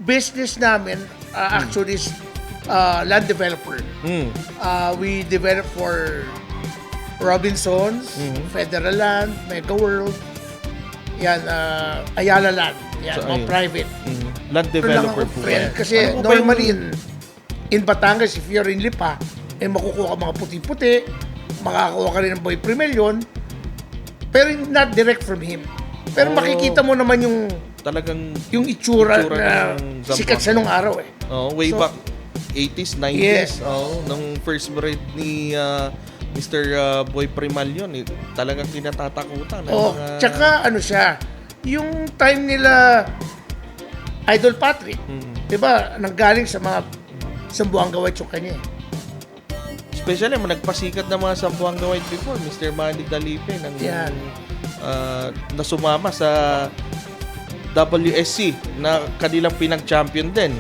business namin actually is land developer. We develop for Robinsons, Federal Land, Mega World, yan, Ayala Land, yan, So, mga ayun. private. Land developer po Friend, ba? kasi Ano po ba normally yung- in Batangas, if you're in Lipa, makukuha ka mga puti-puti, makakakuha ka rin ng Boy Primelyon, pero not direct from him. Pero makikita mo naman Talagang yung itsura Itsura na ng sikat siya nung araw eh. way So, back 80s, 90s. Yes. Nung first breed ni Mr. Boy Primalyon, talagang kinatatakutan. Tsaka ano siya, yung time nila Idol Patrick, di ba, nanggaling sa mga Sambuanga White yung kanya eh. Especially, nagpasikat ng mga Sambuanga White before, Mr. Manny Dalipe, Yan. na sumama sa WSC na kanilang pinag-champion din.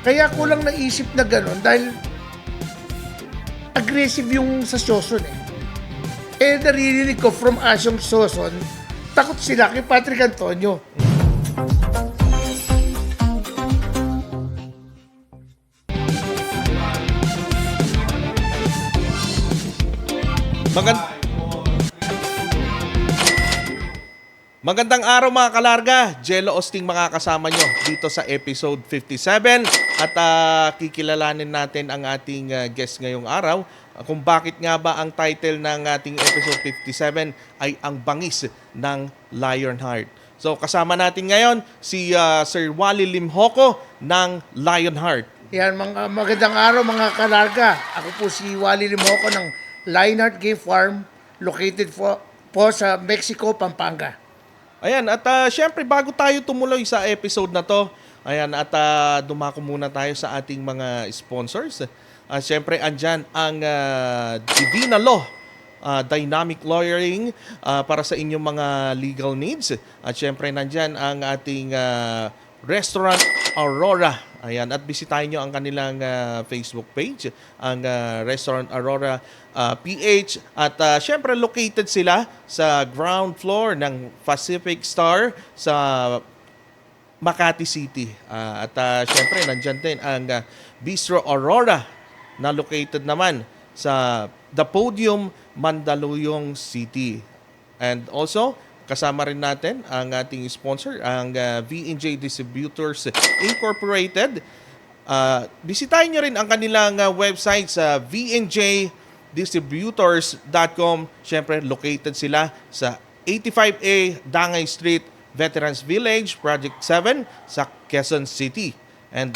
Kaya ko lang naisip na gano'n dahil aggressive yung sa Soson eh. Naririnig ko from Asyong Soson, takot sila kay Patrick Antonio. Magandang araw mga kalarga, Jello Osting makakasama nyo dito sa episode 57 at kikilalanin natin ang ating guest ngayong araw kung bakit nga ba ang title ng ating episode 57 ay ang bangis ng Lionheart. So kasama natin ngayon si Sir Wally Limhoco ng Lionheart. Yan, mga magandang araw mga kalarga. Ako po si Wally Limhoco ng Lionheart Game Farm located po sa Mexico, Pampanga. Ayan, at syempre bago tayo tumuloy sa episode na to, ayan, at dumako muna tayo sa ating mga sponsors. Syempre, andyan ang Divina Law, Dynamic Lawyering para sa inyong mga legal needs. At syempre, nandyan ang ating Restaurant Aurora. Ayan, at bisitahin nyo ang kanilang Facebook page, ang Restaurant Aurora PH. At syempre, located sila sa ground floor ng Pacific Star sa Makati City. At syempre, nandyan din ang Bistro Aurora na located naman sa The Podium, Mandaluyong City. And also, kasama rin natin ang ating sponsor, ang V&J Distributors Incorporated. Bisitahin nyo rin ang kanilang website sa vnjdistributors.com. Siyempre, located sila sa 85A Dangay Street, Veterans Village, Project 7 sa Quezon City. And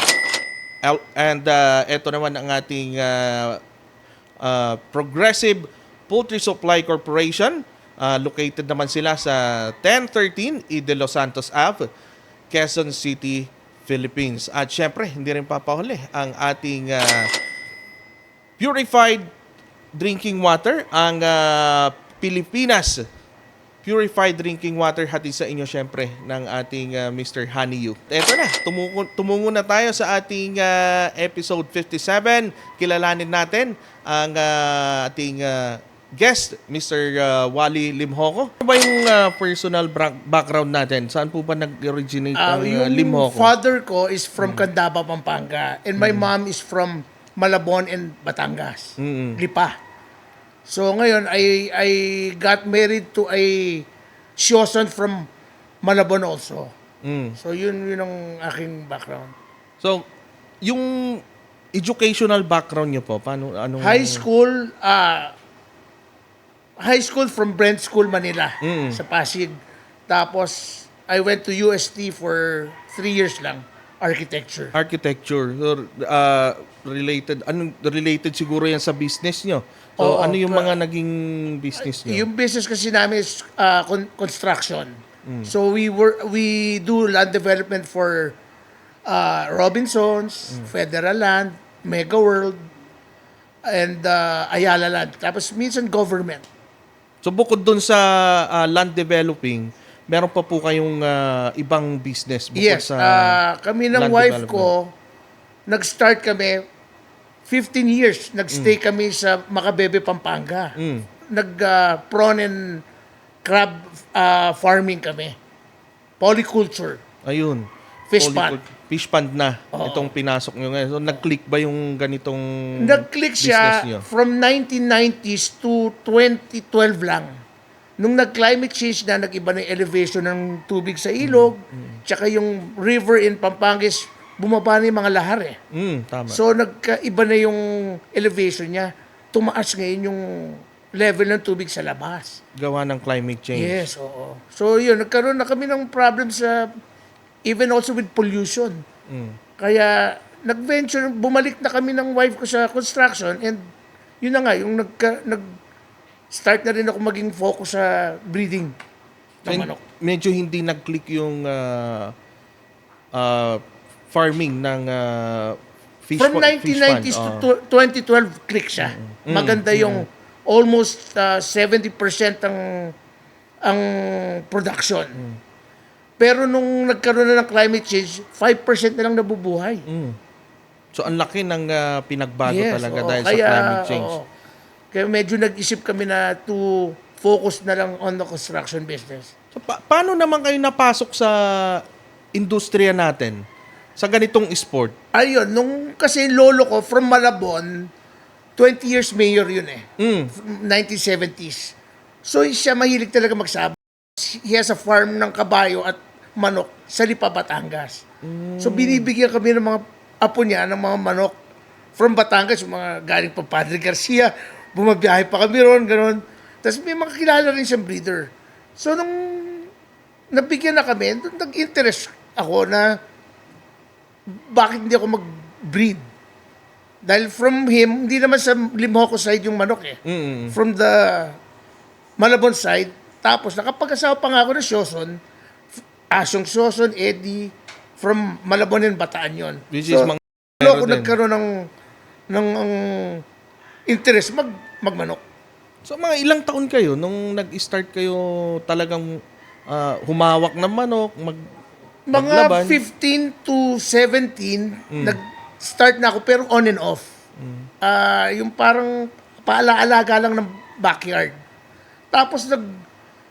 ito naman ang ating Progressive Poultry Supply Corporation. Located naman sila sa 1013 E. De Los Santos Ave, Quezon City, Philippines. At syempre, hindi rin papahuli ang ating purified drinking water, ang Pilipinas Purified Drinking Water, hatid sa inyo syempre ng ating Mr. Honeydew. Eto na, tumungo na tayo sa ating episode 57. Kilalanin natin ang ating guest, Mr. Wally Limhoco. Ano ba yung personal background natin? Saan po ba nag-originate ang Yung Limhoco? father ko is from Candaba, Pampanga. And my mom is from Malabon and Batangas. Lipa. So ngayon, I got married to a Sioson from Malabon also. So yun ang aking background. So, yung educational background niyo po, paano? High school from Brent School, Manila, sa Pasig. Tapos, I went to UST for 3 years lang, architecture. Architecture. So, related siguro yan sa business nyo. So, Oo, ano yung mga naging business nyo? Yung business kasi namin is construction. So we do land development for Robinsons, Federal Land, Mega World, and Ayala Land. Tapos minsan government. So, bukod dun sa land developing, meron pa po kayong ibang business bukod Yes, sa kami ng land wife development? ko, nag-start kami, 15 years, nag-stay kami sa Macabebe, Pampanga. Nag-prawn and crab farming kami. Polyculture. Ayun. Fish Holy pond. Fish pond na Oo. itong pinasok nyo ngayon. So, nag-click ba yung ganitong Nag-click business siya nyo? from 1990s to 2012 lang. Nung nag-climate change na, nag-iba na yung elevation ng tubig sa ilog, tsaka yung river in Pampangues, bumaba na yung mga lahar eh. Tama. So nagkaiba na yung elevation niya. Tumaas ngayon yung level ng tubig sa labas. Gawa ng climate change. Yes, oo. So yun, nagkaroon na kami ng problem sa, even also with pollution. Kaya nag-venture, bumalik na kami ng wife ko sa construction and yun na nga, yung nag-start na rin ako maging focus sa breeding ng So, manok. medyo hindi nag-click yung farming ng fish From fish 1990s pond. to 2012, click siya. Maganda yung almost 70% ang production. Pero nung nagkaroon na ng climate change, 5% na lang nabubuhay. So, ang laki ng pinagbago talaga oo. dahil Kaya, sa climate change. oo. Kaya medyo nag-isip kami na to focus na lang on the construction business. So, paano naman kayo napasok sa industriya natin? Sa ganitong sport? Ayun, nung kasi lolo ko from Malabon, 20 years mayor yun eh. 1970s. So siya mahilig talaga magsabong. He has a farm ng kabayo at manok sa Lipa, Batangas. So binibigyan kami ng mga apo niya ng mga manok from Batangas, yung mga galing pa Padre Garcia, bumabiyahe pa kami ron, gano'n. Tapos may mga kilala rin siyang breeder. So nung nabigyan na kami, doon nag-interest ako na bakit hindi ako mag-breed. Dahil from him, hindi naman sa Limhoco side yung manok eh. From the Malabon side, tapos nakapag-asawa pa nga ako ng Shoson, Asyong Shoson, Eddie, from Malabon and Bataan yun. Which is mga ako din. nagkaroon ng interest magmanok. So, mga ilang taon kayo nung nag-start kayo talagang humawak ng manok, Mga maglaban? 15 to 17, nag-start na ako pero on and off. Yung parang paalaalaga lang ng backyard. Tapos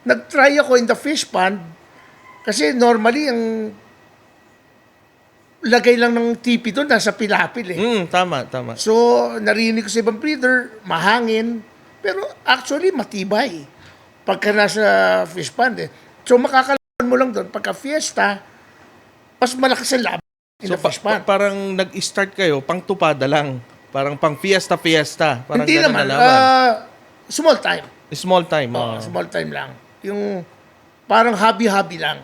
nag-try ako in the fish pond kasi normally ang lagay lang ng tipi doon nasa pilapil eh. Tama. So narinig ko sa ibang breeder, mahangin, pero actually matibay pagka nasa fish pond eh. So makakalaban mo lang doon pagka fiesta, mas malakas ang laban in So, the fish pond. parang nag-start kayo, pang tupada lang. Parang pang fiesta. Parang Hindi ganun naman, na laban. small time. Small time. Small time lang. Yung parang hobby-hobby lang.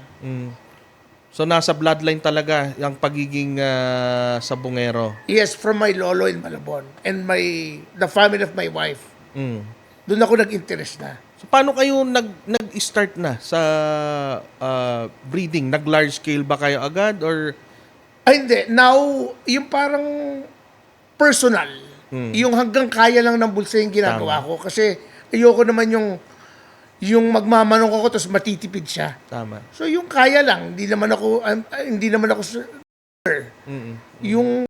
So, nasa bloodline talaga yung pagiging sabungero. Yes, from my lolo in Malabon and the family of my wife. Doon ako nag-interest na. So, paano kayo nag-start na sa breeding? Nag-large scale ba kayo agad? Or Ay, hindi. Now, yung parang personal. Yung hanggang kaya lang ng bulsa yung ginagawa ko. Kasi ayoko naman yung magmamanong ako tapos matitipid siya. tama? So yung kaya lang, hindi naman ako yung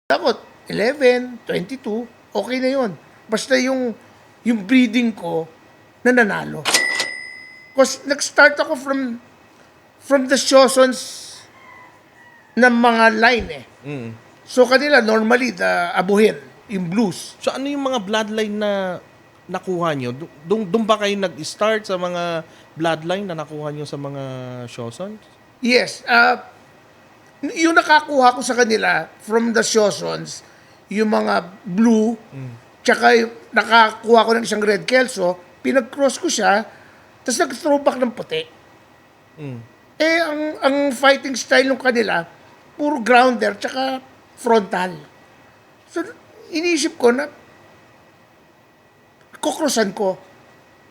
ako 11, 22, okay na yun. Basta yung breeding ko nananalo. Because nag-start ako from the Shosons ng mga line eh. So kanila normally the abuhin, yung blues. So, ano yung mga bloodline na nakuha nyo? Doon ba kayo nag-start sa mga bloodline na nakuha nyo sa mga Shosons? Yes. Yung nakakuha ko sa kanila from the Shosons, yung mga blue, tsaka yung nakakuha ko ng isang red kelso, pinag-cross ko siya, tapos nag-throwback ng puti. Eh, ang fighting style ng kanila, puro grounder, tsaka frontal. So, iniisip ko na, kukrosan ko.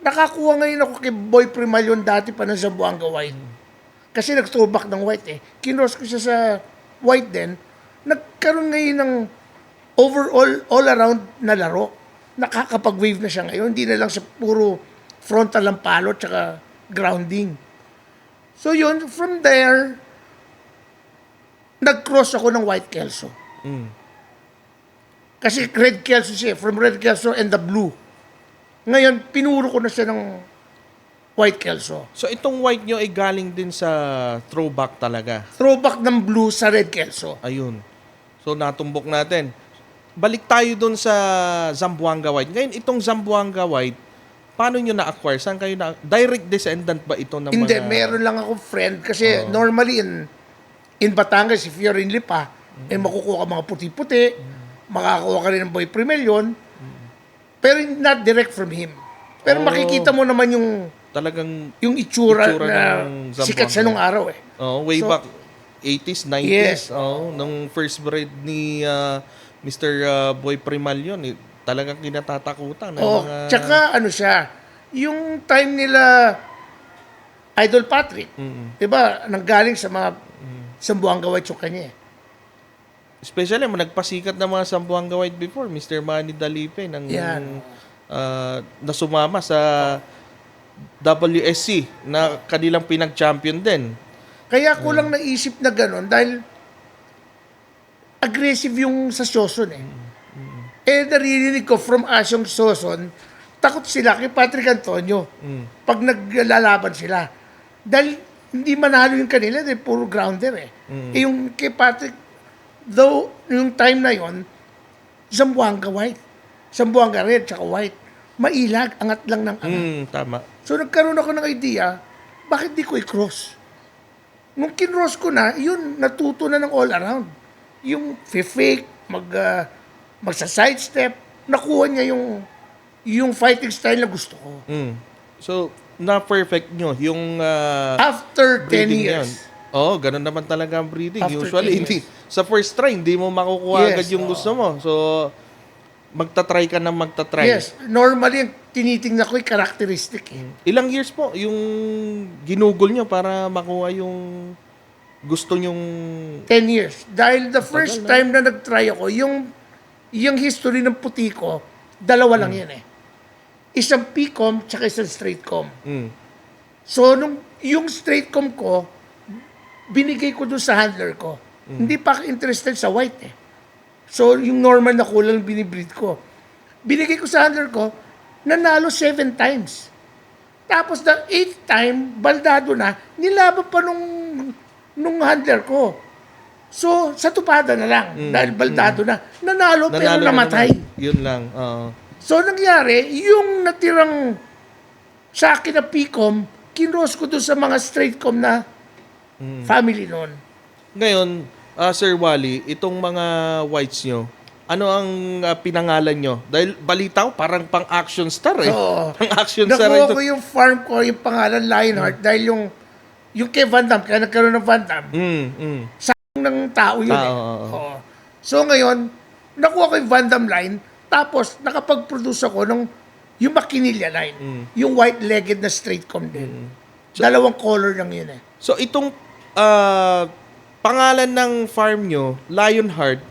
Nakakuha ngayon ako kay Boy Primalyon dati pa ng Zamboanga White. Kasi nag-throwback ng white eh. Kinos ko siya sa white din. Nagkaroon ngayon ng overall, all around na laro. Nakakapag-wave na siya ngayon. Hindi na lang siya puro frontal ng palo tsaka grounding. So yun, from there, nag-cross ako ng white kelso. Kasi red kelso siya, from red kelso and the blue. Ngayon, pinuro ko na siya ng white Kelso. So itong white nyo ay galing din sa throwback talaga. Throwback ng blue sa red Kelso. Ayun. So natumbok natin. Balik tayo dun sa Zamboanga White. Ngayon, itong Zamboanga White, paano nyo na-acquire? Saan kayo na... Direct descendant ba ito ng Hindi, mga... meron lang akong friend kasi normally in Batangas, if you're in Lipa, eh makukuha ka mga puti-puti, makakakuha ka rin ng Boy Primelyon, pero not direct from him. Pero makikita mo naman yung Talagang itsura itsura na ng Zamboanga. sikat siya nung araw eh. way So, back 80s, 90s. Yes. Nung first breed ni Mr. Boy Primalyon, talagang kinatatakutan. Ng Oh, mga... tsaka ano siya, yung time nila Idol Patrick, 'di ba? Nanggaling sa mga Zamboanga White yung kanya eh. Especially, nagpasikat na mga Zamboanga White before, Mr. Manny Dalipe, Yan. na sumama sa WSC na kanilang pinag-champion din. Kaya ko lang naisip na gano'n dahil aggressive yung sa Soson eh. Eh, naririnig ko from Asyong Soson, takot sila kay Patrick Antonio pag naglalaban sila. Dahil hindi manalo yung kanila, dahil puro grounder eh. Eh, yung kay Patrick, though, yung time na yon, Zamboanga White, Zamboanga Red, tsaka White, mailag, angat lang ng angat. Tama. So nagkaroon ako ng idea, bakit di ko i-cross? Nung kinross ko na, yun, natuto na ng all around. Yung fake, magsa-sidestep, nakuha niya yung fighting style na gusto ko. So, na-perfect nyo yung After 10 breeding years. yan. Oo, ganun naman talaga ang breeding. After Usually, 10 hindi. Sa first try, hindi mo makukuha Yes, agad yung gusto mo. So, magta-try ka na magta-try. Yes, normally, yung tinitingnan ko yung characteristic. Ilang years po yung ginugol nyo para makuha yung gusto nyong... 10 years. Dahil the first time na nag-try ako, yung history ng puti ko, dalawa lang yan eh. Isang P-com tsaka isang straight com. So, yung straight com ko, binigay ko doon sa handler ko. Hindi pa ako interested sa white eh. So, yung normal na kulang binibreed ko. Binigay ko sa handler ko, nanalo 7 times. Tapos, the 8th time, baldado na, nilaban pa nung handler ko. So, sa tupada na lang, dahil baldado na. Nanalo pero namatay. naman. Yun lang. Oo. So, nangyari, yung natirang sa akin na P-com, kinross ko doon sa mga straight com na family noon. Ngayon, Sir Wally, itong mga whites nyo, ano ang pinangalan nyo? Dahil balita ko, parang pang-action star eh. Oo. Pang-action star Nakuha ito. ko yung farm ko, yung pangalan Lionheart, dahil yung kay Van Damme, kaya nagkaroon ng Van Damme, ng tao yun eh. Oo. So ngayon, nakuha ko yung Van Damme line, tapos nakapag-produce ako yung Maquinilla line, yung white-legged na straight com din. Dalawang color lang yun eh. So itong pangalan ng farm nyo, Lionheart,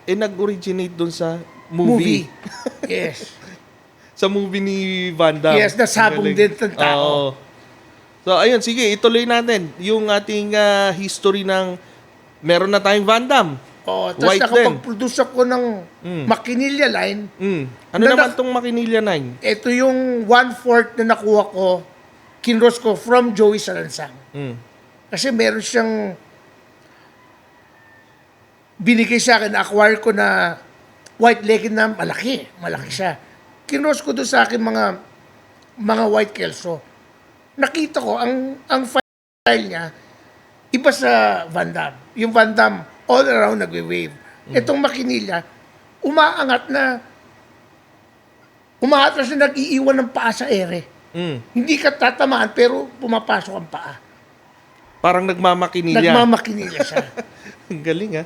nag-originate dun sa movie. Yes. Sa movie ni Van Damme. Yes, nasabong Ang galing. din ng tao. Oo. So ayun, sige, ituloy natin yung ating history ng meron na tayong Van Damme. Oh, tapos White nakapag-produce ako ng Maquinilla line. Ano naman tong Maquinilla 9? Ito yung 1/4 na nakuha ko, kinross ko from Joey Salansang. Kasi meron siyang binigay sa akin, acquire ko na white-legged na malaki. Malaki siya. Kinross ko doon sa akin mga white Kelso. Nakita ko, ang fight style niya, iba sa Van Damme. Yung Van Damme, all around nagwe-wave. Itong Maquinilla, umaangat na nag-iiwan ng paa sa ere. Hindi ka tatamaan, pero pumapasok ang paa. Parang nagmamakinilya. Nagmamakinila siya. Ang galing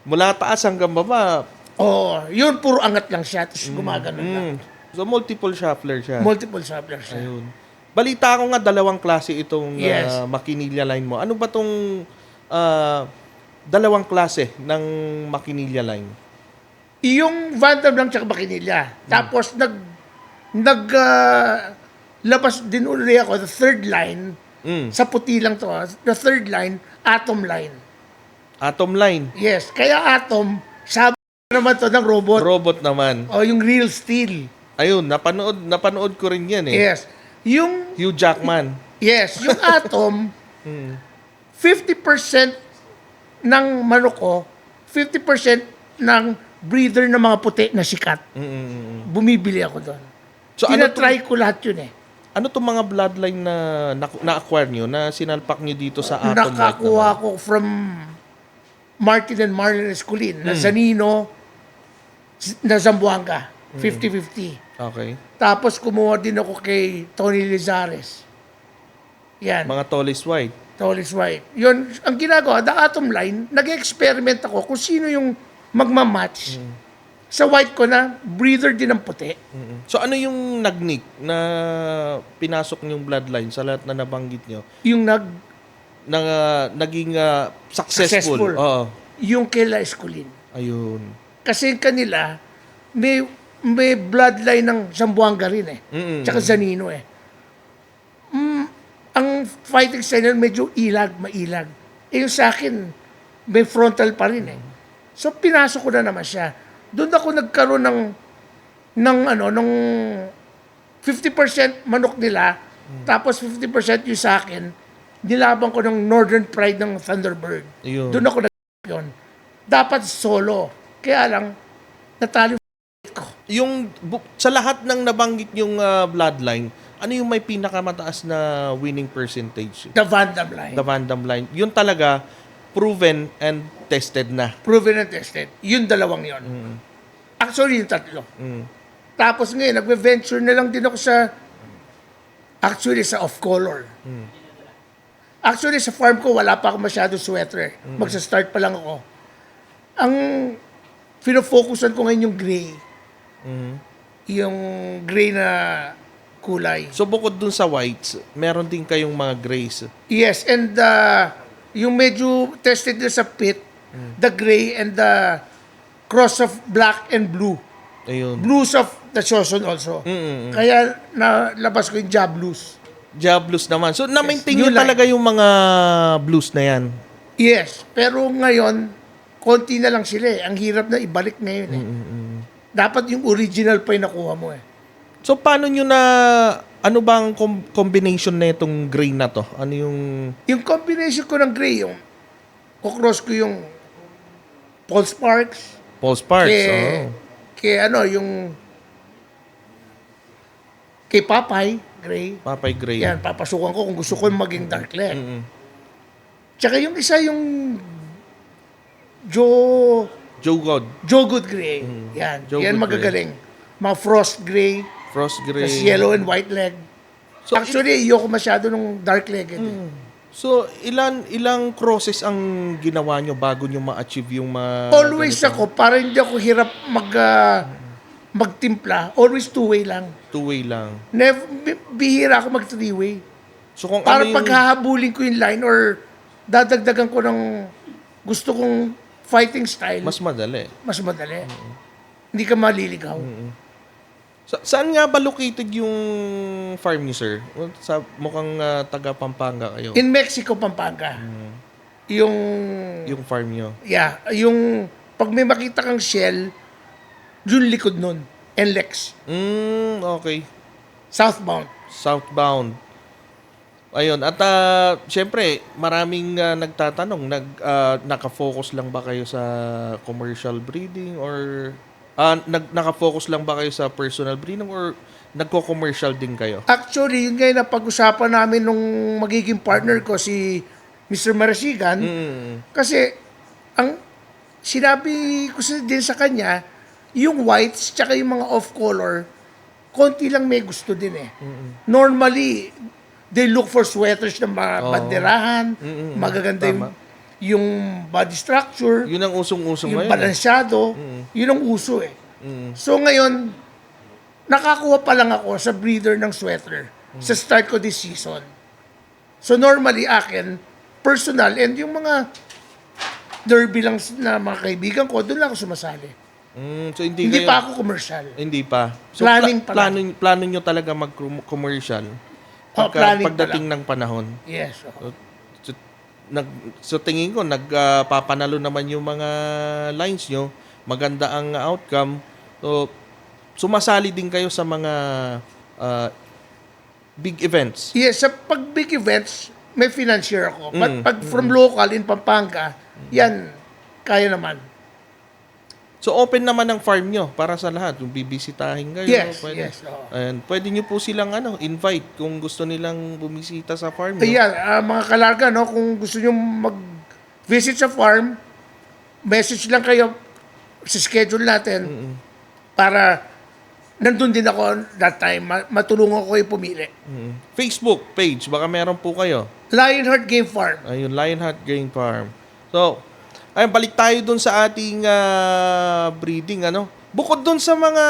Mula taas hanggang baba. Oo, yun, puro angat lang siya, tapos gumagano lang. So multiple shuffler siya. Multiple shuffler siya. Ayun. Balita ko nga dalawang klase itong Yes. Maquinilla line mo. Ano ba tong dalawang klase ng Maquinilla line? Yung Van Damme lang tsaka Maquinilla. Tapos labas din uli ako, the third line, sa puti lang to, the third line, Atom line. Atom line. Yes, kaya Atom, sabi naman to ng robot. Robot naman. O yung real steel. Ayun, napanood ko rin yan eh. Yes. Yung, Hugh Jackman. yes, yung Atom, 50% ng manok ko, 50% ng breeder ng mga puti na sikat. Bumibili ako doon. So, Tinatry ko lahat yun eh. ano to mga bloodline na na-acquire nyo, na sinalpak nyo dito sa Atom White Nakakuha naman? ko from Martin and Marlon Esculin, na Zanino, na Zamboanga, 50-50. Okay. Tapos kumuha din ako kay Tony Lizares. Yan, Mga Tollis White. Tollis White. Yun, ang ginagawa, the Atom line, nag-experiment ako kung sino yung magmamatch. Sa white ko na, breeder din ng puti. So ano yung nagnik na pinasok yung bloodline sa lahat na nabanggit nyo? Yung Na naging successful. Successful. Oo. yung kila Esculin. Ayun. Kasi kanila, may bloodline ng Zamboanga rin eh. Tsaka Zanino eh. Ang fighting style medyo mailag. Eh yung sa akin, may frontal pa rin eh. So pinasok ko na naman siya. Doon ako nagkaroon ng 50% manok nila, tapos 50% yung sa akin, nilaban ko ng Northern Pride ng Thunderbird. Ayun. Doon ako nag-yun. Dapat solo. Kaya lang, natalo ko. Yung sa lahat ng nabanggit yung bloodline, ano yung may pinakamataas na winning percentage? The Van Damme line. The Van Damme line. Yun talaga proven and tested na. Proven and tested. Yung dalawang yon. Actually, yung tatlo. Tapos ngayon, nagve-venture na lang din ako sa off-color. Actually, sa farm ko, wala pa ako masyado sweater. Magsa-start pa lang ako. Ang fino-focusan ko ngayon yung gray. Yung gray na kulay. So bukod dun sa whites, meron din kayong mga grays. Yes, and yung medyo tested na sa pit, the gray and the cross of black and blue. Ayun. Blues of the Choson also. Kaya nalabas ko yung Jabloos. Diablos naman. So na-maintain Yes, nyo new line. talaga yung mga blues na yan. Yes, pero ngayon, konti na lang sila eh. Ang hirap na ibalik ngayon eh. Dapat yung original pa yung nakuha mo eh. So paano nyo na, ano bang combination na itong gray na to? Ano yung... Yung combination ko ng gray, yung kukross ko yung Paul Sparks, Paul Sparks? yung kay Papay, gray. Papay gray. Yan, papasukan ko kung gusto ko maging dark leg. Tsaka yung isa yung Joe Good Gray. Yan, Joe yan Good magagaling. Mga Frost Gray, Frost gray. tas yellow and white leg. So, Actually, ayoko masyado nung dark leg. So, ilang crosses ang ginawa nyo bago nyo ma-achieve yung Always ganito? ako, para hindi ako hirap magtimpla, always two-way lang. Two-way lang. Never, bihira ako mag three-way. So, kung Para ano yung... paghahabulin ko yung line or dadagdagan ko ng gusto kong fighting style, Mas madali. mas madali. Hindi ka maliligaw. Saan nga ba located yung farm niyo, sir? Sa mukhang taga Pampanga kayo. In Mexico, Pampanga. Yung Yung farm niyo. yung pag may makita kang shell, yung likod nun, NLEX, Okay. southbound. Southbound. Ayun. At syempre, maraming nagtatanong, naka-focus lang ba kayo sa commercial breeding or naka-focus lang ba kayo sa personal breeding or nagko-commercial din kayo? Actually, yun ngayon na pag-usapan namin nung magiging partner ko, si Mr. Marasigan, kasi ang sinabi ko din sa kanya, yung whites tsaka yung mga off-color, konti lang may gusto din eh. Normally, they look for sweaters ng mga banderahan, magaganda yung body structure, Yun ang usong-usong yung ngayon. balansyado, yun ang uso eh. So ngayon, nakakuha pa lang ako sa breeder ng sweater sa start ko this season. So normally akin, personal, and yung mga derby lang na mga kaibigan ko, doon lang ako sumasali. So hindi Hindi kayo... pa ako commercial. Hindi pa. So Planning pa lang. plano nyo talaga mag-commercial Planning pa pagdating ng panahon. Yes. Oh. So tingin ko nagpapanalo naman yung mga lines nyo, maganda ang outcome. So sumasali din kayo sa mga big events. Yes, sa pag big events, may financier ako. But pag from local in Pampanga, yan, kaya naman. So open naman ang farm nyo para sa lahat. Yung bibisitahin kayo. Yes, pwede. yes. Oo. And pwede nyo po silang invite kung gusto nilang bumisita sa farm nyo. Ayan, mga kalarga, no, kung gusto nyo mag-visit sa farm, message lang kayo sa schedule natin para nandun din ako that time. Matulungan ko kayo pumili. Facebook page, baka meron po kayo. Lionheart Game Farm. Ayun, Lionheart Game Farm. So, ayun, balik tayo dun sa ating breeding, Bukod dun sa mga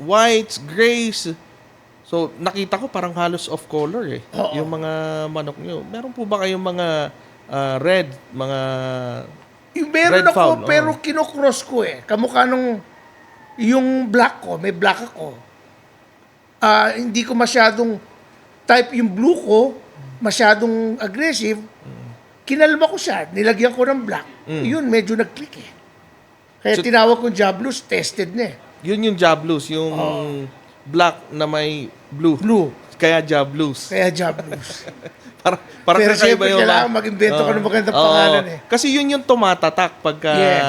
whites, grays, so nakita ko parang halos off color Oo. yung mga manok nyo. Meron po ba kayong mga red, mga Yung meron Red ako, fowl, pero kinocross ko Kamukha nung yung black ko, may black ako. Hindi ko masyadong type yung blue ko, masyadong aggressive. Kinalma ko siya, nilagyan ko ng black. Yun, medyo nag-click Kaya So- tinawag ko Jablus, tested na yun yung Jablus, yung black na may blue. Blue, Kaya Jablus. kaya Jablus. Para Pero kakaiba siyempre, kailangan mag-invento ko ng magandang pangalan Kasi yun yung tumatatak pagka... Yes.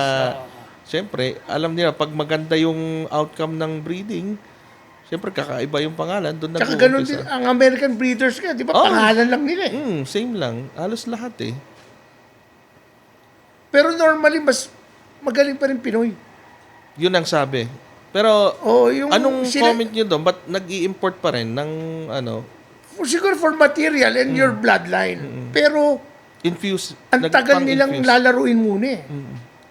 Siyempre, alam nila, pag maganda yung outcome ng breeding, siyempre, kakaiba yung pangalan. Doon Tsaka ganun din, ang American breeders ka, di ba, Oh. pangalan lang nila Same lang. Halos lahat Pero normally, mas magaling pa rin Pinoy. Yun ang sabi. Pero, Yung anong comment nyo doon? Ba't nag-i-import pa rin ng, siguro for material and your bloodline. Pero, infuse? ang tagal nilang nagpang-infuse? lalaruin muna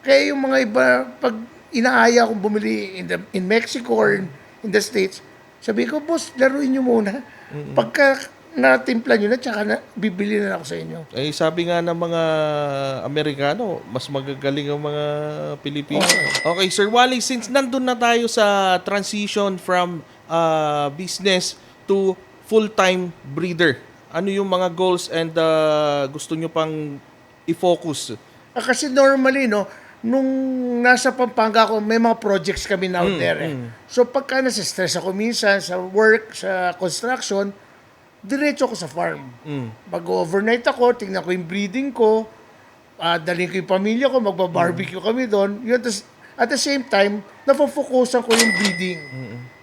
Kaya yung mga iba, pag inaaya akong bumili in Mexico or in the States, sabi ko, boss, laruin nyo muna. Pagka natimpla nyo na, tsaka bibili na ako sa inyo. Sabi nga ng mga Amerikano, mas magagaling ang mga Pilipino. Okay, Sir Wally, since nandun na tayo sa transition from business to full-time breeder, ano yung mga goals and gusto nyo pang i-focus? Kasi normally, nung nasa Pampanga ako, may mga projects kami out there. So pagka nasa-stress ako minsan sa work, sa construction, diretso ako sa farm. Mag-overnight ako, tingnan ko yung breeding ko, dalhin ko yung pamilya ko, magba-barbecue kami doon. Yun, at the same time, napofocusan ko yung breeding.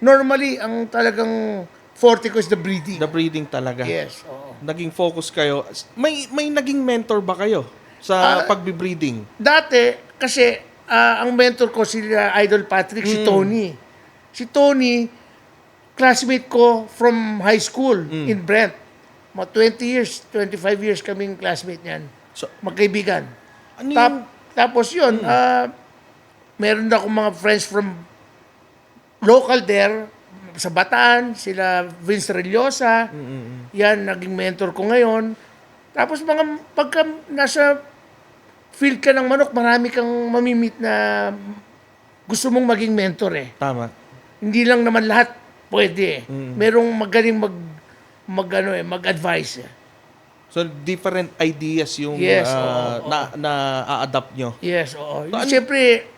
Normally, ang talagang forte ko is the breeding. The breeding talaga. Yes, oo. Naging focus kayo. May naging mentor ba kayo sa pagbe-breeding? Dati, kasi ang mentor ko si Idol Patrick, si Tony. Si Tony, classmate ko from high school in Brent. Mga 20 years, 25 years kaming classmate niyan. So, Magkaibigan. ano yung... Tapos yun, meron na akong mga friends from local there, sa Bataan, sila Vince Rellosa. Yan, naging mentor ko ngayon. Tapos pagka nasa field ka ng manok, marami kang mamimit na gusto mong maging mentor Tama. Hindi lang naman lahat pwede Merong magaling mag-advise So, different ideas yung Yes, na-adapt nyo. Yes, oo. So, Siyempre,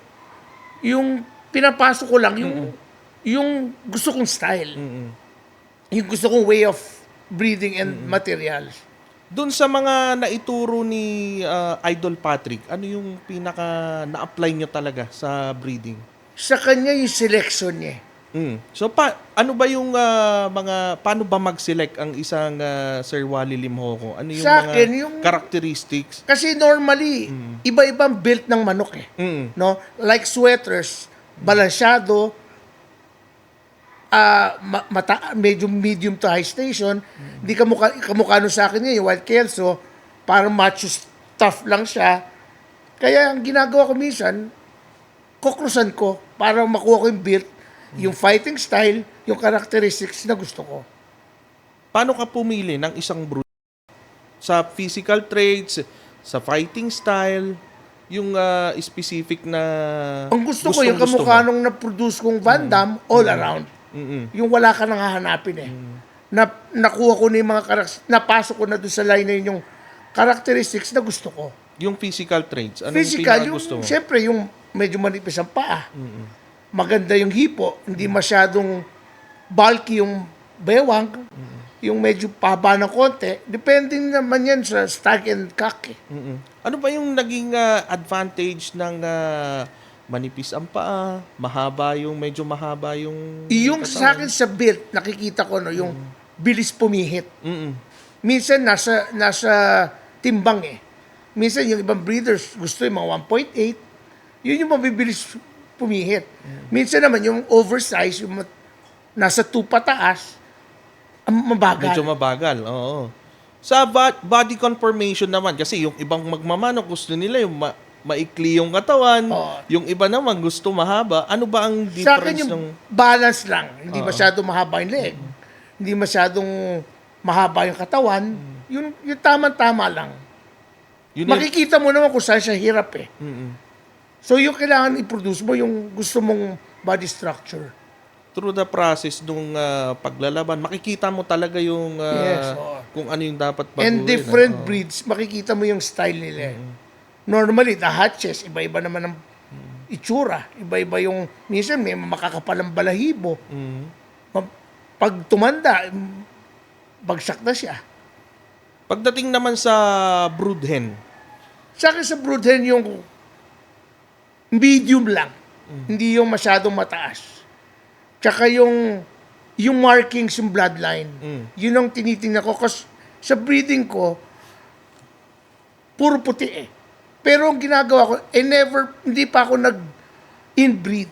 yung pinapasok ko lang, yung gusto kong style. Yung gusto kong way of breeding and materials. Doon sa mga naituro ni Idol Patrick, ano yung pinaka na-apply nyo talaga sa breeding? Sa kanya yung selection niya. So, ano ba yung paano ba mag-select ang isang Sir Wally Limhoco? Ano yung Sa mga akin, characteristics? Kasi normally, iba-ibang build ng manok No? Like sweaters, balansyado, medyo medium to high station. Di kamukha nun sa akin yung White Kelso, parang macho stuff lang siya. Kaya ang ginagawa ko minsan, kukrusan ko para makuha ko yung build, yung fighting style, yung characteristics na gusto ko. Paano ka pumili ng isang brood? Sa physical traits, sa fighting style, yung specific na Ang gusto ko yung kamukha nung na-produce kong Van Damme all around. Yung wala ka nang hahanapin nakuha ko na yung mga napasok ko na doon sa line na yun yung characteristics na gusto ko. Yung physical traits, anong Physical, yung gusto mo? siyempre yung medyo manipis ang paa. Maganda yung hipo, hindi masyadong bulky yung bewang. yung medyo pahaba ng konti, depende naman yan sa stag and cock eh. Ano ba yung naging advantage ng manipis ang paa, medyo mahaba yung Yung katawan? sa akin sa build, nakikita ko no, yung bilis pumihit. Mm-mm. Minsan nasa timbang eh. Minsan yung ibang breeders gusto yung mga 1.8. Yun yung mabibilis pumihit. Minsan naman yung oversize, yung nasa 2 pataas, mabagal. Medyo mabagal, oo. Sa body conformation naman, kasi yung ibang magmamanok gusto nila yung maikli yung katawan, Oo. yung iba naman gusto mahaba. Ano ba ang Sa akin difference yung ng... balance lang. Hindi masyadong mahaba yung leg. Hindi masyadong mahaba yung katawan. Yung tama-tama lang. Yun yung- Makikita mo naman kung saan siya hirap eh. Mm-mm. So yung kailangan i-produce mo yung gusto mong body structure. Through the process nung paglalaban, makikita mo talaga yung Yes, oo. kung ano yung dapat baguhin. And different breeds, makikita mo yung style nila. Normally, the hatches, iba-iba naman ang itsura. Iba-iba yung, minsan may makakapalang balahibo. Mm. Pag tumanda, bagsak na siya. Pagdating naman sa brood hen, Sa akin sa brood hen, yung medium lang. Hindi yung masyadong mataas. Tsaka yung markings, yung bloodline. Yun ang tinitingnan ko. Kasi sa breeding ko, puro puti eh. Pero ang ginagawa ko, hindi pa ako nag-inbreed.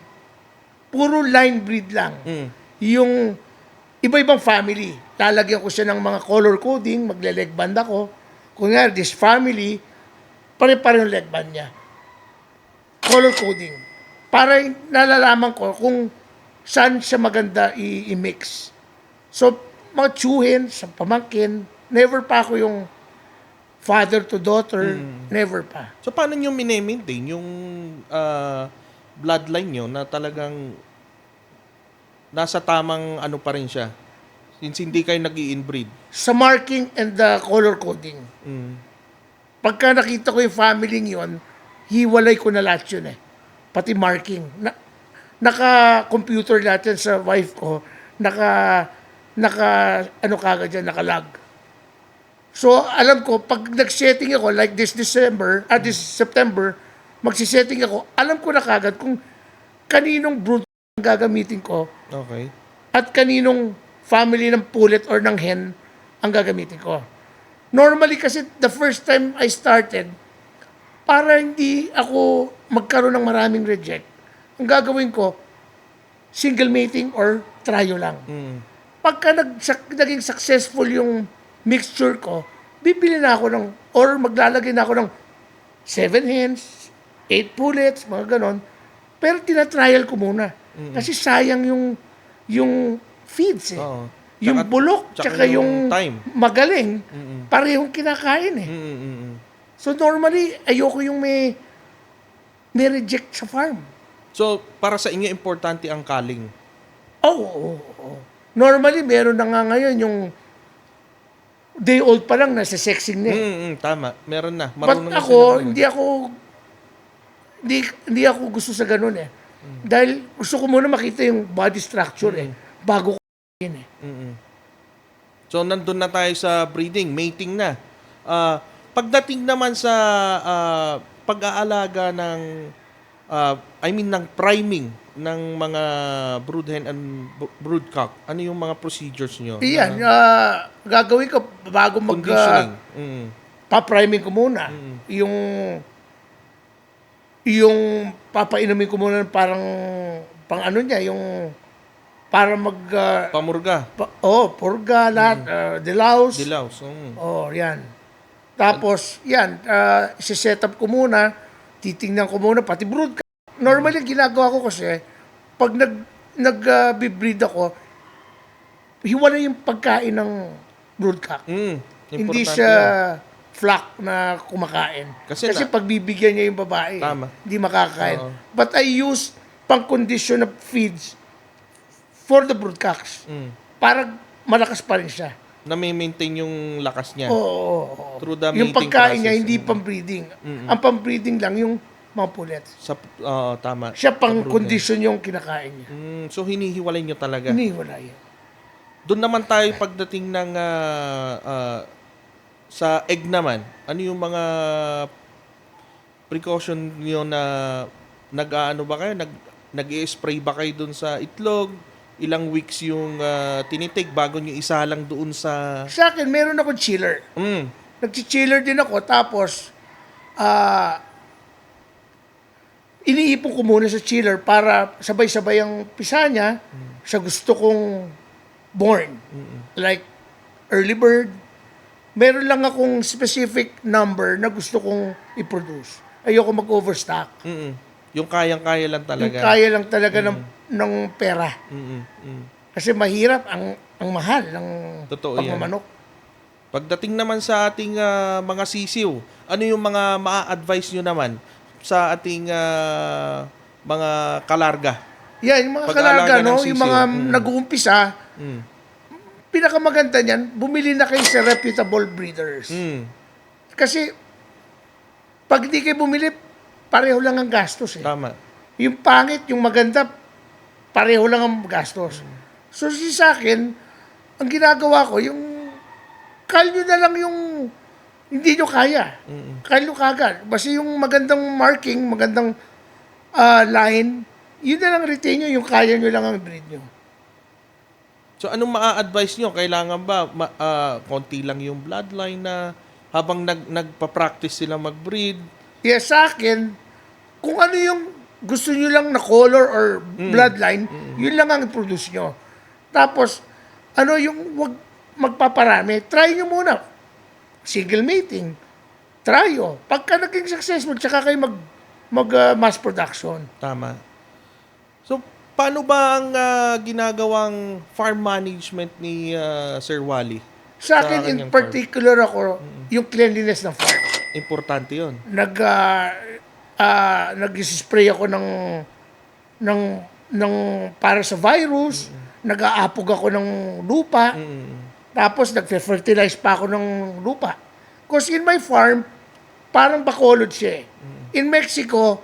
Puro line breed lang. Yung iba-ibang family, lalagyan ko siya ng mga color coding, magle-leg band ako. Kung nga, this family, pare-pare yung leg band niya. Color coding. Para nalalaman ko kung saan siya maganda i-mix. So, mga tsuhin, sa pamangkin, never pa ako yung father to daughter, never pa. so paano nyo mine-maintain yung bloodline nyo na talagang nasa tamang ano pa rin siya? Since hindi kayo nag-i-inbreed. Sa marking and the color coding, pagka nakita ko yung family yun, hiwalay ko na lahat yun eh. Pati marking. Naka-computer natin sa wife ko, ano kagad dyan, naka-log. So, alam ko, pag nag-setting ako, like this September, magsisetting ako, alam ko na kagad kung kaninong brood ang gagamitin ko Okay. at kaninong family ng pullet or ng hen ang gagamitin ko. Normally kasi, the first time I started, para hindi ako magkaroon ng maraming reject, ang gagawin ko, single mating or trio lang. Pagka naging successful yung mixture ko, bibili na ako or maglalagay na ako ng 7 hens, 8 pullets, mga ganon. Pero tinatrial ko muna. Kasi sayang yung feeds eh. Oo. Yung Tsaka- bulok, tsaka tsaka yung yung time. magaling, parehong kinakain eh. So normally, ayoko yung may reject sa farm. So, para sa inyo, importante ang culling. Oo. Normally, meron na nga ngayon yung day old pa lang, nasa sexing na eh. Tama. Meron na. But Marunong na ako, sila. hindi ako gusto sa ganun eh. Dahil gusto ko muna makita yung body structure eh. Bago ko yun eh. So, nandun na tayo sa breeding, mating na. Pagdating naman sa pag-aalaga ng, ng priming ng mga brood hen and brood cock, ano yung mga procedures nyo? Iyan, gagawin ko bago Conditioning. pa-priming ko muna. Yung papainumin ko muna ng parang pang ano niya, yung para Pamurga. purga lahat, dilaws. Dilaws. Yan. Tapos, yan, isi-set up ko muna, titingnan ko muna, pati brood cock. Normally, ginagawa ko kasi, pag nag-breed ako, hiwalay yung pagkain ng brood cock. Hindi siya flock na kumakain. Kasi pag bibigyan niya yung babae, Tama. hindi makakain. Oo. But I use pang-condition of feeds for the brood cocks. Para malakas pa rin siya. Na-maintain yung lakas niya. Oo. Through the Yung mating pagkain niya, process. hindi pang-breeding. Ang pang-breeding lang yung mga pullets. Tama. Siya Sa brood hen. pang-condition yung kinakain niya. So, hinihiwalay nyo talaga. Hindi, wala yan. Doon naman tayo pagdating ng sa egg naman. Ano yung mga precaution niyo na nag-aano ba kayo? Nag-i-spray ba kayo doon sa itlog? Ilang weeks yung tinitig bago nyo isa lang doon sa... Sa akin, meron akong chiller. Nag-chiller din ako, tapos iniipon ko muna sa chiller para sabay-sabay ang pisa niya sa gusto kong born. Like, early bird. Meron lang akong specific number na gusto kong i-produce. Ayoko mag-overstock. Yung kayang-kaya lang Yung talaga. kaya lang talaga ng pera. Kasi mahirap, ang mahal ng Totoo yan. pagmamanok. Pagdating naman sa ating mga sisiw, ano yung mga ma-advise nyo naman sa ating mga kalarga? Yan, yung mga Pag-aalaga kalaga, ng no? sisiw. Yung mga nag-uumpisa, pinakamaganda niyan, bumili na kayo sa reputable breeders. Kasi, pag hindi kayo bumili, pareho lang ang gastos eh. Tama. Yung pangit, yung maganda, pareho lang ang gastos. So, sa akin, ang ginagawa ko, yung kalyo na lang yung hindi nyo kaya. Kalyo kagad. Basta yung magandang marking, magandang line, yun na lang retain nyo, yung kaya nyo lang ang breed nyo. So, anong ma-advise nyo? Kailangan ba konti lang yung bloodline na habang nagpa-practice sila mag-breed? Yes, sa akin, kung ano yung gusto nyo lang na color or bloodline, yun lang ang i-produce nyo. Tapos, ano yung wag magpaparami, try nyo muna. Single mating. Try o. Pagka naging successful, tsaka kayo mass production. Tama. So, paano ba ang ginagawang farm management ni Sir Wally? Sa akin, in kanyang particular ako, yung cleanliness ng farm. Importante yon. Nag-spray ako ng para sa virus, nag-aapog ako ng lupa, tapos nag-fertilize pa ako ng lupa. Because in my farm, parang bacolod siya eh. In Mexico,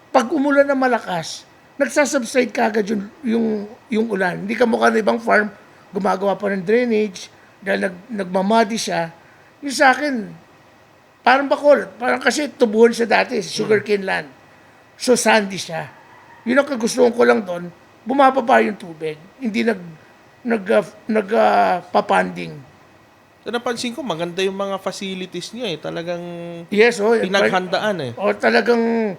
pag umulan na malakas, nagsasubside kagad yung ulan. Hindi ka mukha ng ibang farm, gumagawa pa ng drainage, dahil nagmamadi siya. Yung sa akin, parang bacolod. Parang kasi tubuhan siya dati, sugarcane land. So sandy siya. Yun ang kagustuhan ko lang doon, bumababa yung tubig. Hindi papanding. So, napansin ko, maganda yung mga facilities niyo eh. Talagang Yes, pinaghandaan eh. O talagang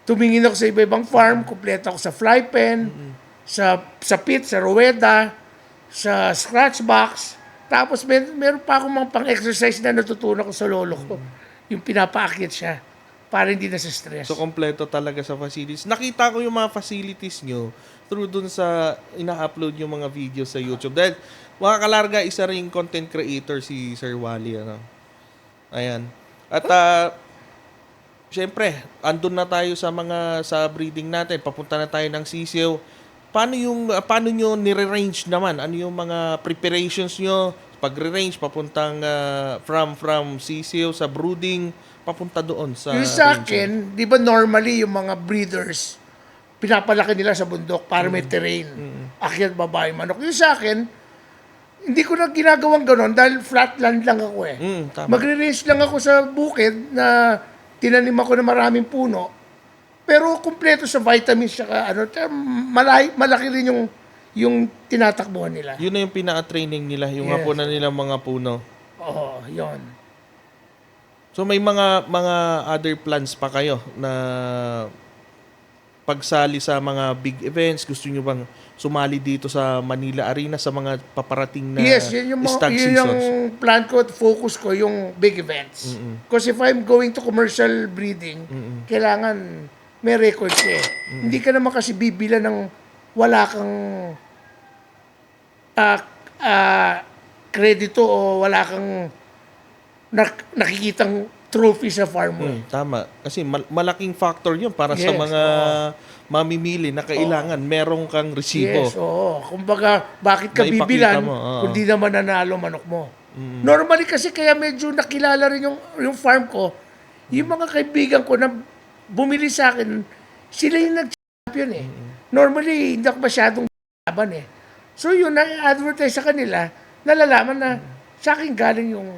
tumingin ako sa iba-ibang farm, kumpleto ako sa fly pen, sa pit, sa ruweda, sa scratch box. Tapos meron pa akong mga pang-exercise na natutunan ko sa lolo ko. Yung pinapaakyat siya para hindi na sa stress. So, kompleto talaga sa facilities. Nakita ko yung mga facilities nyo through dun sa ina-upload yung mga videos sa YouTube. Dahil, mga kalarga, isa ring content creator si Sir Wally. Ano? Ayan. At, syempre, andun na tayo sa breeding natin. Papunta na tayo ng sisiw. Paano nyo nire-range naman? Ano yung mga preparations nyo? Pagre-range, papuntang from sisiw sa brooding, papunta doon sa Yung sa range. akin, di ba normally yung mga breeders, pinapalaki nila sa bundok para may terrain. Akyat babae manok. Yung sa akin, hindi ko na ginagawang ganon dahil flatland lang ako eh. Tama. Magre-range lang ako sa bukid na tinanim ako na maraming puno. Pero kumpleto sa vitamins saka malaki rin yung tinatakbuhan nila. Yun na yung pinaka-training nila, yung Yes. hapunan nila mga puno. Oo, yun. So may mga other plans pa kayo na pagsali sa mga big events? Gusto nyo bang sumali dito sa Manila Arena sa mga paparating na Yes, yun yung, stag yun yung seasons? plan ko at focus ko, yung big events. Because if I'm going to commercial breeding, kailangan may record siya. Hindi ka naman kasi bibila ng wala kang kredito o wala kang nakikitang trophy sa farm mo. Tama. Kasi malaking factor yun para sa Yes, mga mamimili na kailangan merong kang resibo. Yes, oo. Kumbaga, bakit ka Maipakita bibilan mo, oo. kung di naman nanalo manok mo? Normally kasi kaya medyo nakilala rin yung farm ko, yung mga kaibigan ko na bumili sa akin, sila yung nag-champion eh. Normally, hindi ako masyadong laban eh. So yun, na-advertise sa kanila, nalalaman na sa akin galing yung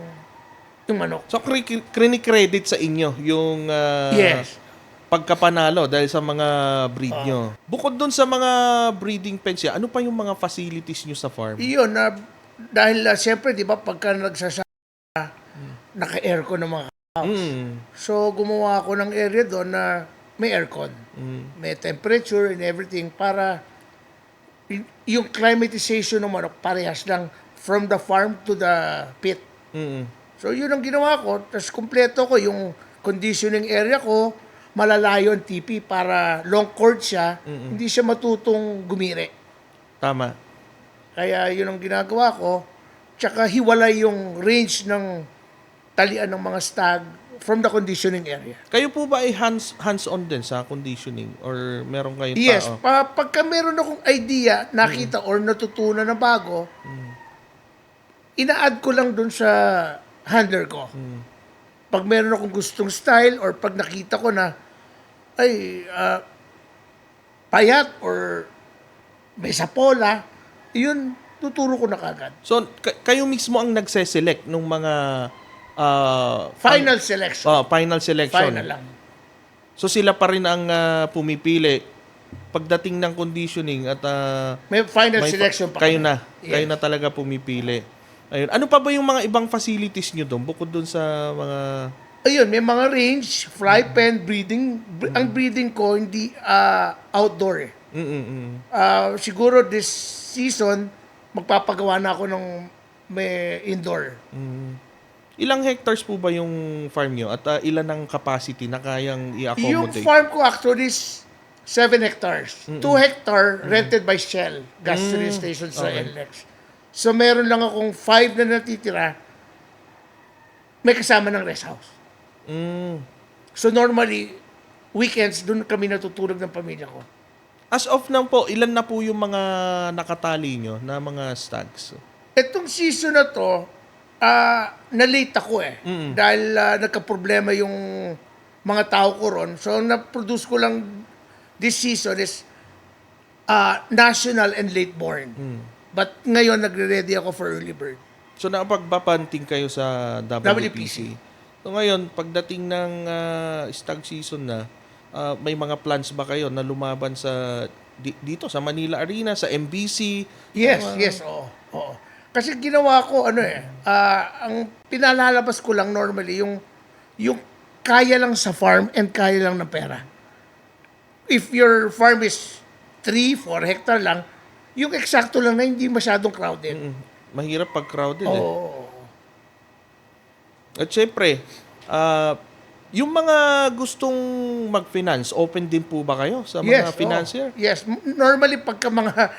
manok. So, credit sa inyo yung Yes. pagkapanalo dahil sa mga breed nyo. Bukod dun sa mga breeding pens, ano pa yung mga facilities nyo sa farm? Iyon, dahil siyempre, di ba, pagka nagsasaka, naka-aircon ng mga Mm. So, gumawa ako ng area doon na may aircon. May temperature and everything para yung climatization ng manok parehas lang from the farm to the pit. Mm. So, yun ang ginawa ko. Tapos, kumpleto ko yung conditioning area ko. Malalayo ang TP para long cord siya. Hindi siya matutong gumire. Tama. Kaya yun ang ginagawa ko. Tsaka hiwalay yung range ng talian ng mga stag from the conditioning area. Kayo po ba ay hands-on din sa conditioning? Or meron kayong Yes, tao? pagka meron akong idea, nakita or natutunan na bago, ina-add ko lang dun sa handler ko. Pag meron akong gustong style or pag nakita ko na ay payat or may sapola, yun tuturo ko na kagad. So, kayo mismo ang nagse-select ng mga Final selection. final selection. Final lang. So, sila pa rin ang pumipili pagdating ng conditioning at May final may selection pa. kayo kami. na. Yes. Kayo na talaga pumipili. Ayun. Ano pa ba yung mga ibang facilities nyo doon bukod doon sa mga... Ayun, may mga range, fly pen, breeding. Ang breeding ko hindi outdoor eh. Siguro this season, magpapagawa na ako ng may indoor. Ilang hectares po ba yung farm nyo at ilan ang capacity na kayang Yung i-accommodate? farm ko actually is 7 hectares. 2 hectare rented by Shell, gas filling station sa NLEX. So meron lang akong 5 na natitira, may kasama ng rest house. So normally, weekends, doon kami natutulog ng pamilya ko. As of now po, ilan na po yung mga nakatali nyo na mga stags? Etong season na to, na-late ako eh. Dahil nagka-problema yung mga tao ko ron. So, na-produce ko lang this season is national and late born. But ngayon, nagre-ready ako for early bird. So, nakapagpapanting kayo sa WPC. WPC. So, ngayon, pagdating ng stag season na, may mga plans ba kayo na lumaban sa dito sa Manila Arena, sa MBC? Yes, oo. Kasi ginawa ko, ang pinalalabas ko lang normally, yung kaya lang sa farm and kaya lang ng pera. If your farm is 3-4 hectare lang, yung eksakto lang na hindi masyadong crowded. Mahirap pag crowded eh. Oo. At syempre, yung mga gustong mag-finance, open din po ba kayo sa mga financier? Yes. Normally, pagka mga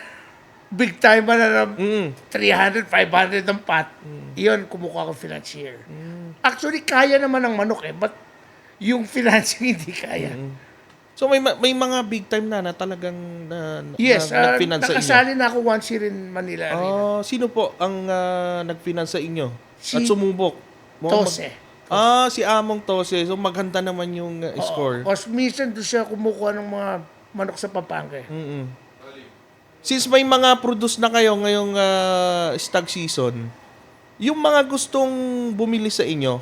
big time na 300, 500 ang pot, yun, kumukuha ko financier. Actually, kaya naman ng manok eh, but yung financing hindi kaya. So may mga big time na talagang Yes, nag-finance sa inyo? nakasali na ako once here in Manila Arena. Sino po ang nag-finance sa inyo? Si At sumubok? Tose. Si Among Tose. So maganda naman yung score. O minsan doon siya kumukuha ng mga manok sa Pampanga. Since may mga produce na kayo ngayong stag season, yung mga gustong bumili sa inyo,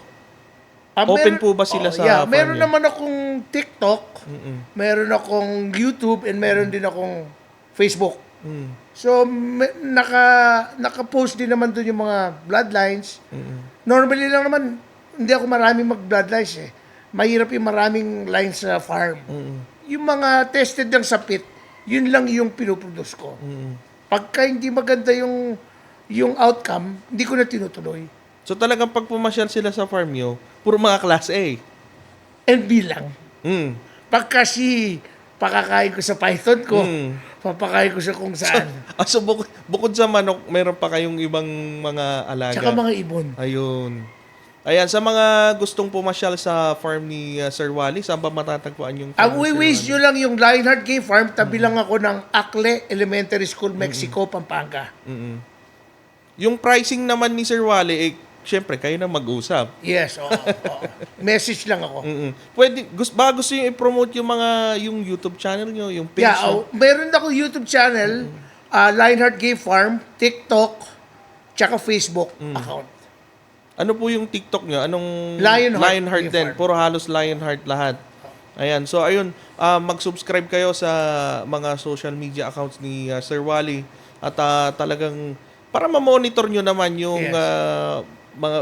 open po ba sila sa farm meron niyo? naman akong TikTok, meron akong YouTube, and meron din akong Facebook. So, naka-post din naman doon yung mga bloodlines. Normally lang naman, hindi ako maraming mag-bloodlines eh. Mahirap yung maraming lines sa farm. Yung mga tested lang sa pit, yun lang yung pinuproduce ko. Pagka hindi maganda yung outcome, hindi ko na tinutuloy. So talagang pag pumasyal sila sa farm nyo, puro mga class A. And bilang. Mm. Pagka pakakain ko sa python ko, papakain ko sa kung saan. So bukod sa manok, meron pa kayong ibang mga alaga. Tsaka mga ibon. Ayun. Ayan, sa mga gustong pumasyal sa farm ni Sir Wally, saan ba matatagpuan yung farm Ang ni Sir wish Wally? nyo lang yung Lionheart Game Farm, tabi lang ako ng Acle Elementary School, Mexico, Pampanga. Yung pricing naman ni Sir Wally, syempre, kayo na mag-usap. Yes, oo. Message lang ako. Pwede, gusto yung i-promote yung YouTube channel nyo, yung page Yeah, nyo? meron ako YouTube channel. Lionheart Game Farm, TikTok, tsaka Facebook account. Ano po yung TikTok nyo? Anong Lionheart din? Farm. Puro halos Lionheart lahat. Ayan. So, ayun. Mag-subscribe kayo sa mga social media accounts ni Sir Wally. At talagang para ma-monitor nyo naman yung Yes.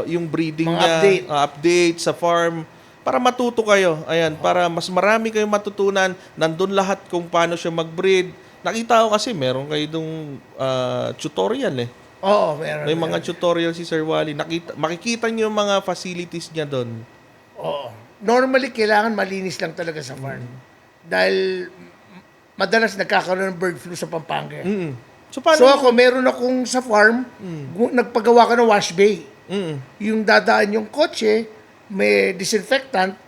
yung breeding Mga niya, update. update sa farm. Para matuto kayo. Ayan. Para mas marami kayong matutunan. Nandun lahat kung paano siya mag-breed. Nakita ko kasi meron kayo dong tutorial eh. Oo, meron. May mga tutorial si Sir Wally. Makikita niyo yung mga facilities niya doon. Oo. Normally, kailangan malinis lang talaga sa farm. Dahil madalas nagkakaroon ng bird flu sa Pampanga. So, paano? So ako, meron akong sa farm, nagpagawa ka ng wash bay. Yung dadaan yung kotse, may disinfectant,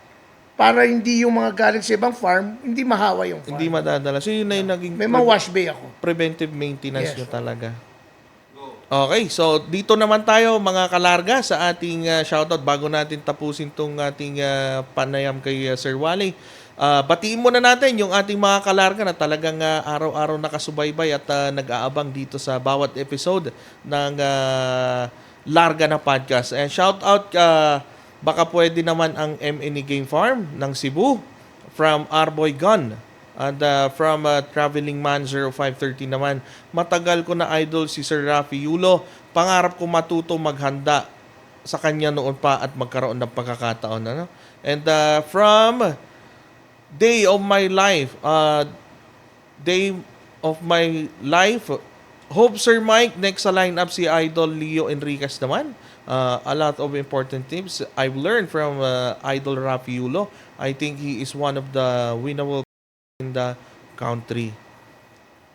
para hindi yung mga galing sa ibang farm, hindi mahawa yung farm. Hindi madadala. So, yun na yung naging May mga wash bay ako. preventive maintenance Yes. nyo talaga. Okay, so dito naman tayo mga kalarga sa ating shoutout bago natin tapusin tong ating panayam kay Sir Wally. Batiin muna natin yung ating mga kalarga na talagang araw-araw nakasubaybay at nag-aabang dito sa bawat episode ng Larga na Podcast. And shoutout, baka pwede naman ang MNE Game Farm ng Cebu from Arboy Gun. And from Traveling Man 0530 naman, matagal ko na idol si Sir Rafi Yulo. Pangarap ko matuto maghanda sa kanya noon pa at magkaroon ng pagkakataon. Ano? And from Day of My Life, hope Sir Mike, next sa lineup si Idol Leo Enriquez naman. A lot of important tips I've learned from Idol Rafi Yulo. I think he is one of the winnable in the country.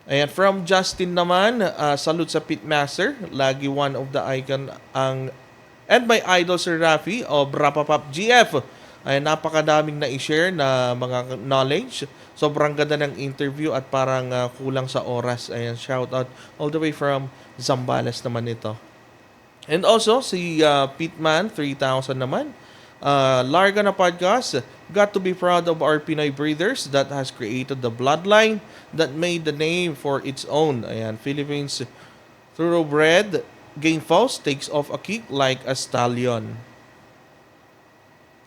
Ayan, from Justin naman, salute sa Pitmaster. Lagi one of the icon and my idol Sir Rafi of Rapapap GF. Ayan, napakadaming na-share na mga knowledge. Sobrang ganda ng interview at parang kulang sa oras. Ayan, shout out all the way from Zambales naman ito. And also, si Pitman 3000 naman. Larga na Podcast, got to be proud of our Pinoy breeders that has created the bloodline that made the name for its own. Ayan, Philippines thoroughbred Game Falls takes off a kick like a stallion.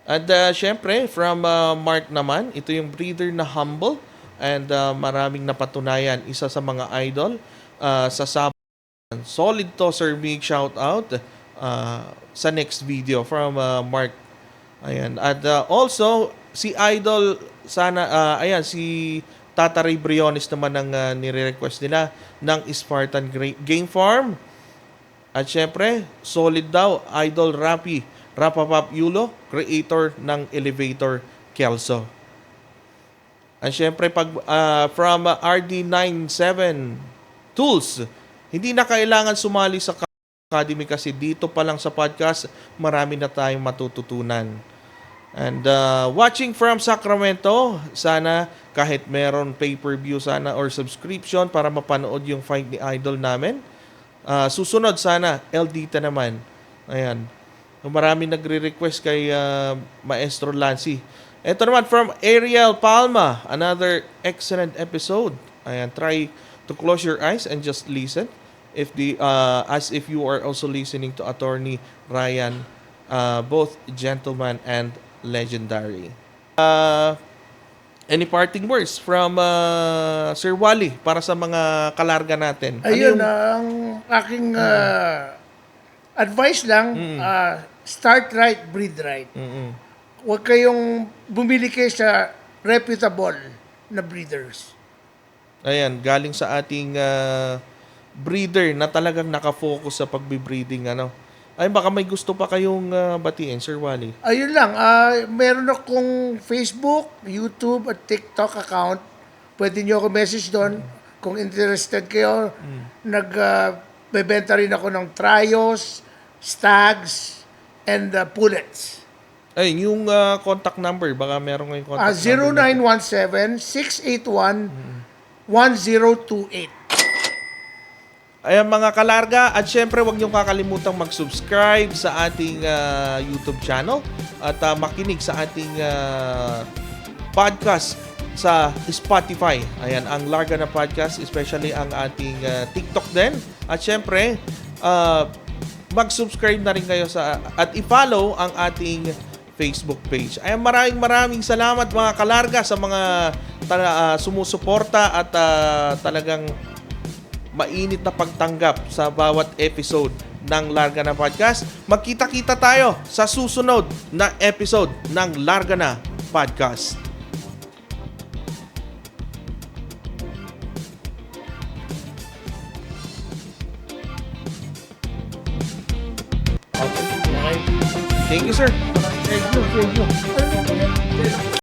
And syempre, from Mark naman, ito yung breeder na humble and maraming napatunayan. Isa sa mga idol sa Sabah. Solid to, Sir Mig, shout out sa next video from Mark. Ayan. At also, si Idol, si Tata Ray Briones naman ang nire-request nila ng Spartan Game Farm. At syempre, solid daw, Idol Rapapap Yulo, creator ng Elevator Kelso. At syempre, from RD97 Tools, hindi na kailangan sumali sa Academy kasi dito pa lang sa podcast, marami na tayong matututunan. And watching from Sacramento, sana kahit meron pay-per-view sana or subscription para mapanood yung fight ni Idol namin. Susunod sana, LDT naman. Ayan. Marami nagre-request kay Maestro Lancy. Ito naman from Ariel Palma, another excellent episode. Ayan, try to close your eyes and just listen. As if you are also listening to Attorney Ryan, both gentleman and legendary. Any parting words from Sir Wally para sa mga kalarga natin? Ayun, ang aking advice lang, start right, breed right. Huwag kayong bumili kayo sa reputable na breeders. Ayan, galing sa ating breeder na talagang nakafocus sa pagbe-breeding. Ay, baka may gusto pa kayong batiin, Sir Wally. Ayun lang, meron akong Facebook, YouTube at TikTok account. Pwede nyo ako message doon kung interested kayo. Bebenta rin ako ng trios, stags, and pullets. Ay, yung contact number, baka meron kayong contact number. 0917-681-1028. Ayan mga kalarga, at syempre huwag niyong kakalimutang mag-subscribe sa ating YouTube channel at makinig sa ating podcast sa Spotify. Ayan, ang Larga na Podcast, especially ang ating TikTok din. At syempre, mag-subscribe na rin kayo at i-follow ang ating Facebook page. Ayan, maraming salamat mga kalarga sa mga sumusuporta at talagang mainit na pagtanggap sa bawat episode ng Larga na Podcast. Magkita-kita tayo sa susunod na episode ng Larga na Podcast. Okay. Thank you, sir. Thank you.